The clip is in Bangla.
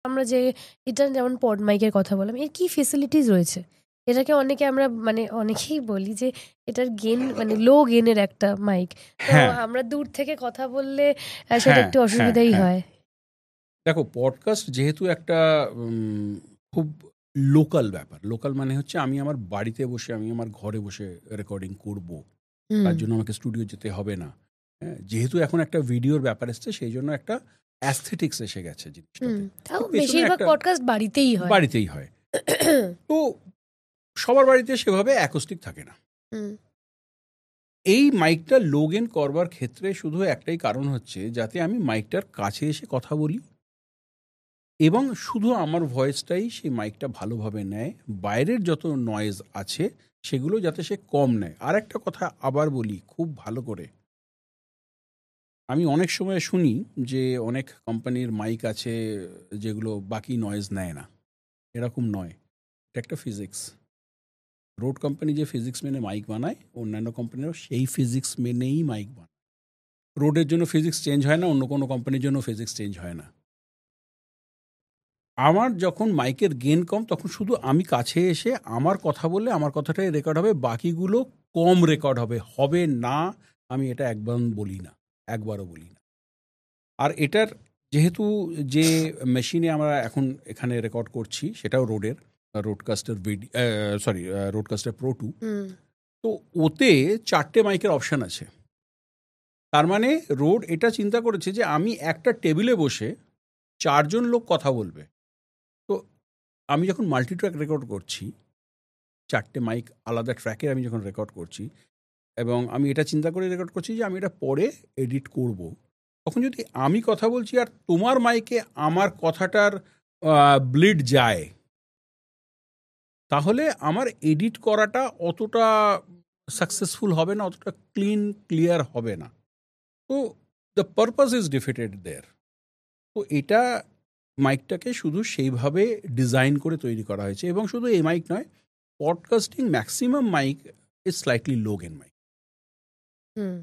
আমরা যে এটা যেমন পড মাইকের কথা বললাম, এর কি ফেসিলিটিস রয়েছে? এটাকে অনেকে আমরা মানে অনেকেই বলি যে এটার গেন মানে লো গেনের একটা মাইক, তো হ্যাঁ আমরা দূর থেকে কথা বললে সেটা হ্যাঁ একটু হ্যাঁ অসুবিধাই হ্যাঁ হয়। দেখো, পডকাস্ট যেহেতু একটা খুব লোকাল ব্যাপার, লোকাল মানে হচ্ছে আমি আমার বাড়িতে বসে, আমি আমার ঘরে বসে রেকর্ডিং করব, হুম তার জন্য আমাকে স্টুডিও যেতে হবে না। হ্যাঁ, যেহেতু এখন একটা ভিডিওর ব্যাপার এসছে, সেই জন্য একটা অ্যাস্থেটিক্স এসে গেছে জিনিসটাতে। তাও এর পেছনে বেশিরভাগ একটা পডকাস্ট বাড়িতেই হয়। বাড়িতেই হয়। তো সবার বাড়িতে সেভাবে অ্যাকোস্টিক থাকে না। হুম এই মাইকটা লোগেন করবার ক্ষেত্রে শুধু একটাই কারণ হচ্ছে যাতে আমি মাইকটার কাছে এসে কথা বলি এবং শুধু আমার ভয়েসটাই সেই মাইকটা ভালোভাবে নেয়। বাইরের যত নয়েজ আছে সেগুলো যাতে সে কম নেয়। আর একটা কথা আবার বলি খুব ভালো করে, আমি অনেক সময় শুনি যে অনেক কোম্পানির মাইক আছে যেগুলো বাকি নয়েজ নেয় না। এরকম নয়, এটা একটা ফিজিক্স। রোড কোম্পানি যে ফিজিক্স মেনে মাইক বানায়, অন্যান্য কোম্পানিরও সেই ফিজিক্স মেনেই মাইক বানায়। রোডের জন্য ফিজিক্স চেঞ্জ হয় না, অন্য কোনো কোম্পানির জন্য ফিজিক্স চেঞ্জ হয় না। আমার যখন মাইকের গেন কম, তখন শুধু আমি কাছে এসে আমার কথা বললে আমার কথাটাই রেকর্ড হবে, বাকিগুলো কম রেকর্ড হবে, হবে না। আমি এটা একবারও বলি না। আর এটার যেহেতু যে মেশিনে আমরা এখন এখানে রেকর্ড করছি সেটাও রোডকাস্টার রোডকাস্টার প্রো 2। হুম তো ওতে 4টে মাইকের অপশান আছে। তার মানে রোড এটা চিন্তা করেছে যে আমি একটা টেবিলে বসে 4জন লোক কথা বলবে। তো আমি যখন মাল্টিট্র্যাক রেকর্ড করছি, 4টে মাইক আলাদা ট্র্যাকে আমি যখন রেকর্ড করছি, এবং আমি এটা চিন্তা করে রেকর্ড করছি যে আমি এটা পরে এডিট করব, তখন যদি আমি কথা বলছি আর তোমার মাইকে আমার কথাটার ব্লিড যায়, তাহলে আমার এডিট করাটা অতটা সাকসেসফুল হবে না, অতটা ক্লিয়ার হবে না। তো দ্য পারপাস ইজ ডিফিটেড দেয়ার। তো এটা মাইকটাকে শুধু সেইভাবে ডিজাইন করে তৈরি করা হয়েছে। এবং শুধু এই মাইক নয়, podcasting maximum mic is slightly low gain mic. Hmm